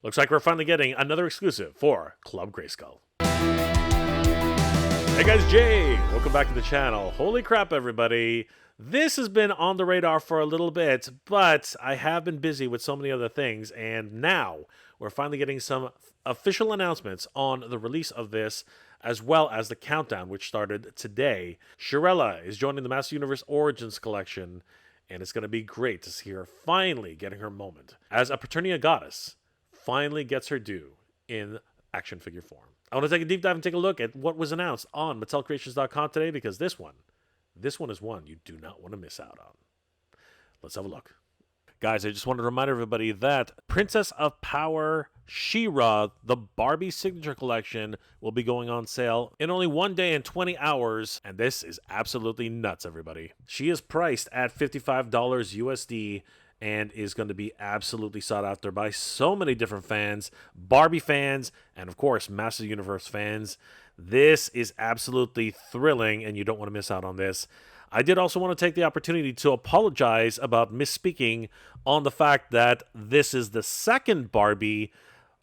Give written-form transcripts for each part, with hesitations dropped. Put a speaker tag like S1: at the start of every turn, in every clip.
S1: Looks like we're finally getting another exclusive for Club Grayskull. Hey guys, Jay! Welcome back to the channel. Holy crap, everybody. This has been on the radar for a little bit, but I have been busy with so many other things, and now we're finally getting some official announcements on the release of this, as well as the countdown, which started today. Sharella is joining the MOTU Origins collection, and it's going to be great to see her finally getting her moment as a Paternia goddess finally gets her due in action figure form. I want to take a deep dive and take a look at what was announced on MattelCreations.com today, because this one is one you do not want to miss out on. Let's have a look. Guys, I just wanted to remind everybody that Princess of Power She-Ra, the Barbie Signature Collection, will be going on sale in only 1 day and 20 hours, and this is absolutely nuts, everybody. She is priced at $55 USD, and is going to be absolutely sought after by so many different fans, Barbie fans, and of course, Master Universe fans. This is absolutely thrilling, and you don't want to miss out on this. I did also want to take the opportunity to apologize about misspeaking on the fact that this is the second Barbie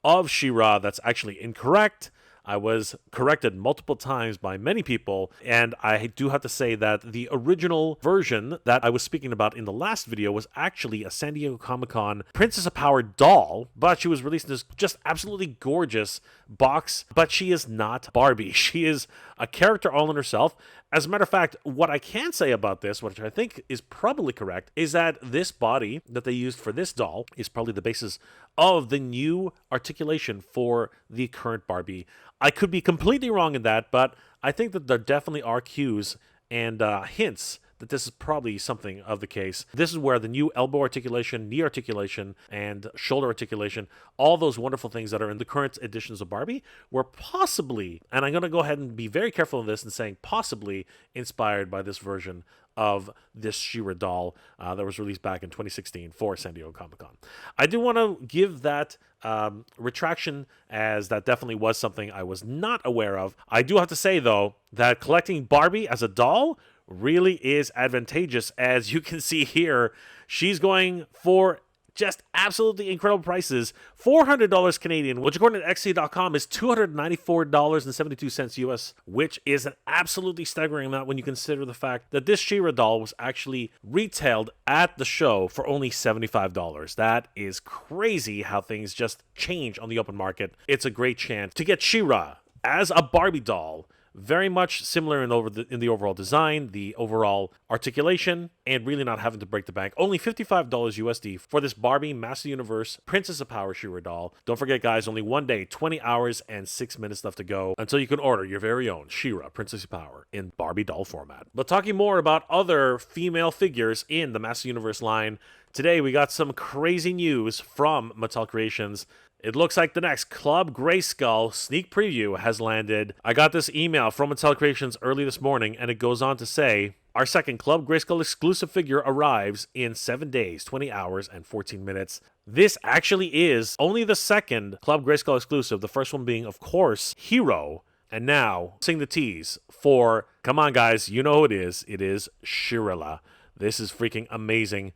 S1: of She-Ra that's actually incorrect. I was corrected multiple times by many people, and I do have to say that the original version that I was speaking about in the last video was actually a San Diego Comic-Con Princess of Power doll, but she was released in this just absolutely gorgeous box, but she is not Barbie. She is a character all in herself. As a matter of fact, what I can say about this, which I think is probably correct, is that this body that they used for this doll is probably the basis of the new articulation for the current Barbie. I could be completely wrong in that, but I think that there definitely are cues and hints that this is probably something of the case. This is where the new elbow articulation, knee articulation, and shoulder articulation, all those wonderful things that are in the current editions of Barbie, were possibly, and I'm going to go ahead and be very careful in this and saying possibly, inspired by this version of this She-Ra doll that was released back in 2016 for San Diego Comic-Con. I do want to give that retraction, as that definitely was something I was not aware of. I do have to say, though, that collecting Barbie as a doll really is advantageous. As you can see here, she's going for just absolutely incredible prices. $400 Canadian, which according to XC.com is $294.72 US, which is an absolutely staggering amount when you consider the fact that this She-Ra doll was actually retailed at the show for only $75. That is crazy how things just change on the open market. It's a great chance to get She-Ra as a Barbie doll, very much similar in the overall design, the overall articulation, and really not having to break the bank. Only $55 USD for this Barbie Master Universe Princess of Power She-Ra doll. Don't forget, guys, only 1 day, 20 hours, and 6 minutes left to go until you can order your very own She-Ra Princess of Power in Barbie doll format. But talking more about other female figures in the Master Universe line, today we got some crazy news from Mattel Creations. It looks like the next Club Grayskull sneak preview has landed. I got this email from Mattel Creations early this morning, and it goes on to say, our second Club Grayskull exclusive figure arrives in 7 days, 20 hours, and 14 minutes. This actually is only the second Club Grayskull exclusive, the first one being, of course, Hero. And now, sing the tease for, come on guys, you know who it is. It is Sharella. This is freaking amazing.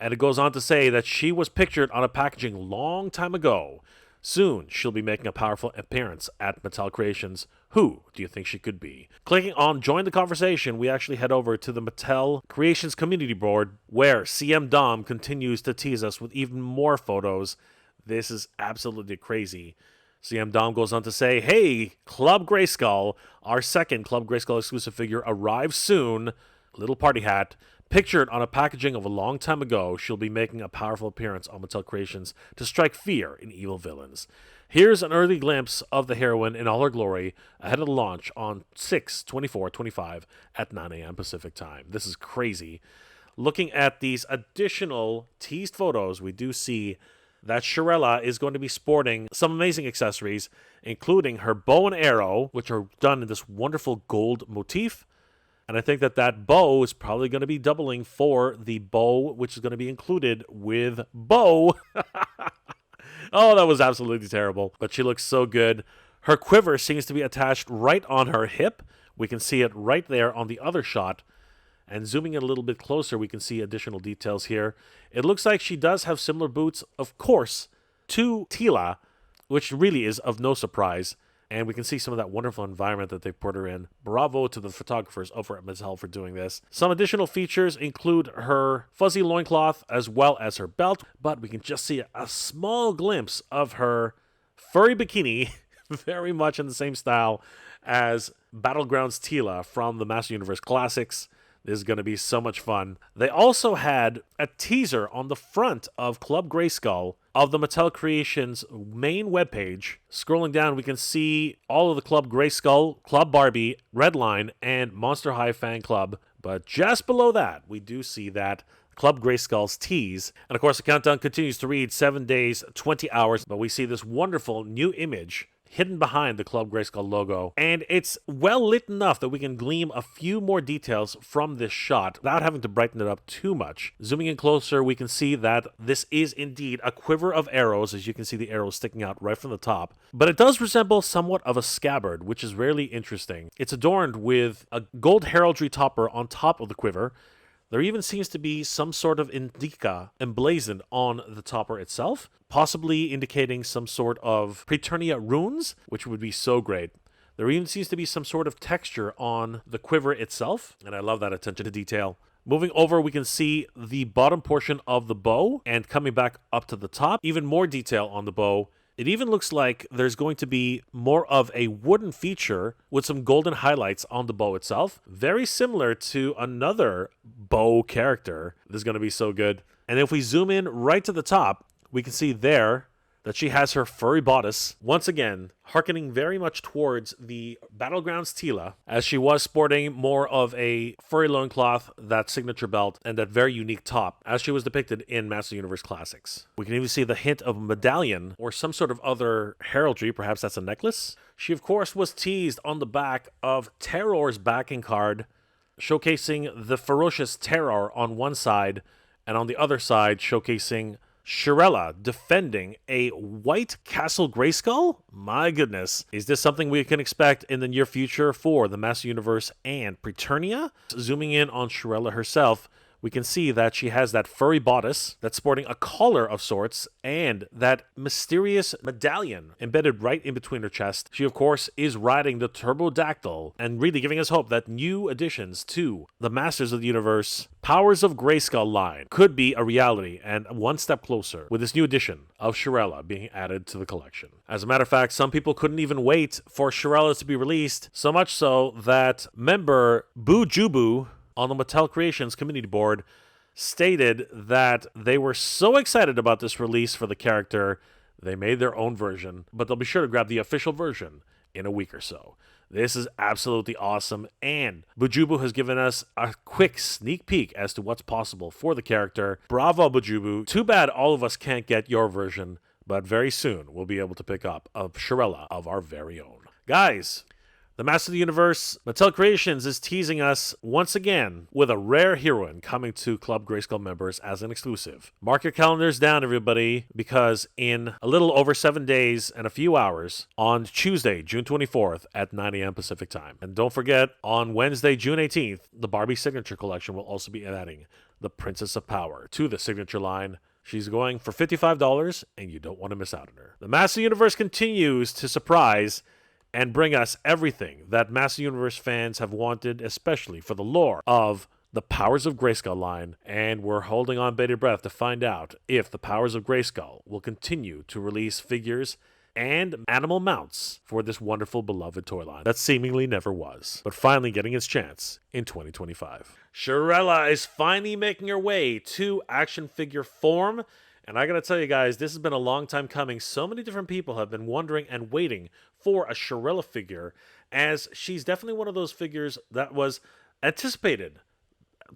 S1: And it goes on to say that she was pictured on a packaging long time ago. Soon, she'll be making a powerful appearance at Mattel Creations. Who do you think she could be? Clicking on Join the Conversation, we actually head over to the Mattel Creations community board, where CM Dom continues to tease us with even more photos. This is absolutely crazy. CM Dom goes on to say, hey, Club Grayskull, our second Club Grayskull exclusive figure arrives soon. Little party hat. Pictured on a packaging of a long time ago, she'll be making a powerful appearance on Mattel Creations to strike fear in evil villains. Here's an early glimpse of the heroine in all her glory ahead of the launch on 6/24/25 at 9 a.m. Pacific time. This is crazy. Looking at these additional teased photos, we do see that Sharella is going to be sporting some amazing accessories, including her bow and arrow, which are done in this wonderful gold motif. And I think that that bow is probably going to be doubling for the bow, which is going to be included with bow. Oh, that was absolutely terrible. But she looks so good. Her quiver seems to be attached right on her hip. We can see it right there on the other shot. And zooming in a little bit closer, we can see additional details here. It looks like she does have similar boots, of course, to Tila, which really is of no surprise. And we can see some of that wonderful environment that they've put her in. Bravo to the photographers over at Mattel for doing this. Some additional features include her fuzzy loincloth as well as her belt, but we can just see a small glimpse of her furry bikini, very much in the same style as Battlegrounds Tila from the Master Universe Classics. This is going to be so much fun. They also had a teaser on the front of Club Grayskull of the Mattel Creations main webpage. Scrolling down, we can see all of the Club Grayskull, Club Barbie, Redline, and Monster High Fan Club. But just below that, we do see that Club Grayskull's tease. And of course, the countdown continues to read 7 days, 20 hours. But we see this wonderful new image hidden behind the Club Grayskull logo, and it's well lit enough that we can glean a few more details from this shot without having to brighten it up too much. Zooming in closer, we can see that this is indeed a quiver of arrows, as you can see the arrows sticking out right from the top, but it does resemble somewhat of a scabbard, which is really interesting. It's adorned with a gold heraldry topper on top of the quiver. There even seems to be some sort of indica emblazoned on the topper itself, possibly indicating some sort of Praeternia runes, which would be so great. There even seems to be some sort of texture on the quiver itself, and I love that attention to detail. Moving over, we can see the bottom portion of the bow, and coming back up to the top, even more detail on the bow. It even looks like there's going to be more of a wooden feature with some golden highlights on the bow itself. Very similar to another bow character. This is going to be so good. And if we zoom in right to the top, we can see there that she has her furry bodice, once again, hearkening very much towards the Battlegrounds Tila, as she was sporting more of a furry loincloth, that signature belt, and that very unique top, as she was depicted in Master Universe Classics. We can even see the hint of a medallion, or some sort of other heraldry, perhaps that's a necklace. She, of course, was teased on the back of Terror's backing card, showcasing the ferocious Terror on one side, and on the other side, showcasing Sharella defending a white Castle Grayskull? My goodness. Is this something we can expect in the near future for the Master Universe and Praeternia? Zooming in on Sharella herself, we can see that she has that furry bodice that's sporting a collar of sorts and that mysterious medallion embedded right in between her chest. She, of course, is riding the Turbodactyl and really giving us hope that new additions to the Masters of the Universe Powers of Grayskull line could be a reality and one step closer with this new addition of Sharella being added to the collection. As a matter of fact, some people couldn't even wait for Sharella to be released, so much so that member Bujubu on the Mattel Creations community board stated that they were so excited about this release for the character, they made their own version, but they'll be sure to grab the official version in a week or so. This is absolutely awesome, and Bujubu has given us a quick sneak peek as to what's possible for the character. Bravo, Bujubu. Too bad all of us can't get your version, but very soon we'll be able to pick up a Sharella of our very own. Guys, the Master of the Universe, Mattel Creations, is teasing us once again with a rare heroine coming to Club Grayskull members as an exclusive. Mark your calendars down, everybody, because in a little over 7 days and a few hours, on Tuesday, June 24th at 9 a.m. Pacific Time. And don't forget, on Wednesday, June 18th, the Barbie Signature Collection will also be adding the Princess of Power to the signature line. She's going for $55, and you don't want to miss out on her. The Master Universe continues to surprise and bring us everything that Master Universe fans have wanted, especially for the lore of the Powers of Grayskull line, and we're holding on bated breath to find out if the Powers of Grayskull will continue to release figures and animal mounts for this wonderful beloved toy line that seemingly never was, but finally getting its chance in 2025. Sharella is finally making her way to action figure form, and I gotta tell you guys, this has been a long time coming. So many different people have been wondering and waiting for a Sharella figure, as she's definitely one of those figures that was anticipated,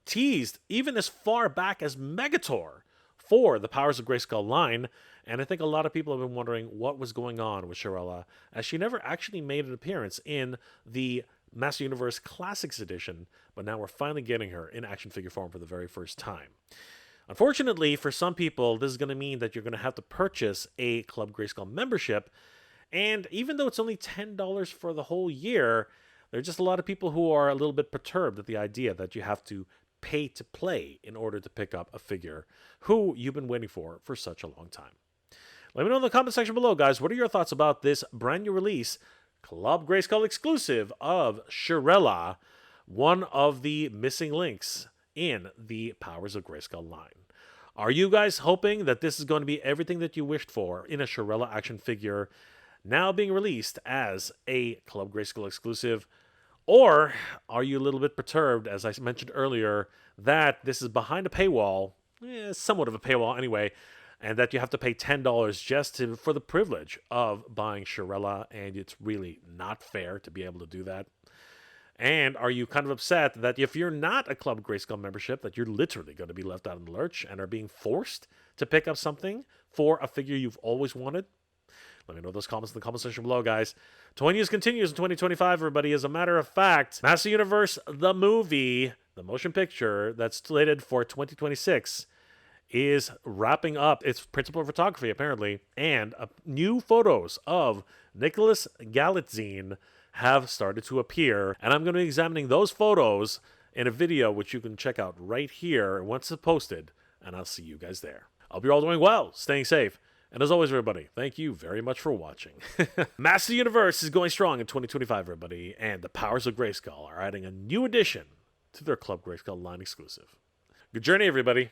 S1: teased, even as far back as Megator for the Powers of Grayskull line. And I think a lot of people have been wondering what was going on with Sharella, as she never actually made an appearance in the Master Universe Classics edition, but now we're finally getting her in action figure form for the very first time. Unfortunately, for some people, this is going to mean that you're going to have to purchase a Club Grayskull membership. And even though it's only $10 for the whole year, there are just a lot of people who are a little bit perturbed at the idea that you have to pay to play in order to pick up a figure who you've been waiting for such a long time. Let me know in the comment section below, guys. What are your thoughts about this brand new release, Club Grayskull exclusive of Sharella, one of the missing links in the Powers of Grayskull line? Are you guys hoping that this is going to be everything that you wished for in a Sharella action figure now being released as a Club Grayskull exclusive? Or are you a little bit perturbed, as I mentioned earlier, that this is behind a paywall, somewhat of a paywall anyway, and that you have to pay $10 just for the privilege of buying Sharella, and it's really not fair to be able to do that? And are you kind of upset that if you're not a Club Grayskull membership, that you're literally going to be left out in the lurch and are being forced to pick up something for a figure you've always wanted? Let me know those comments in the comment section below, guys. Toy News continues in 2025, everybody. As a matter of fact, Master Universe, the movie, the motion picture that's slated for 2026, is wrapping up its principal photography, apparently, and new photos of Nicholas Galitzine have started to appear, and I'm going to be examining those photos in a video which you can check out right here once it's posted, and I'll see you guys there. I hope you're all doing well, staying safe, and as always, everybody, thank you very much for watching. Master Universe is going strong in 2025, everybody, and the Powers of Grayskull are adding a new addition to their Club Grayskull line exclusive. Good journey, everybody.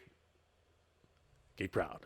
S1: Keep proud.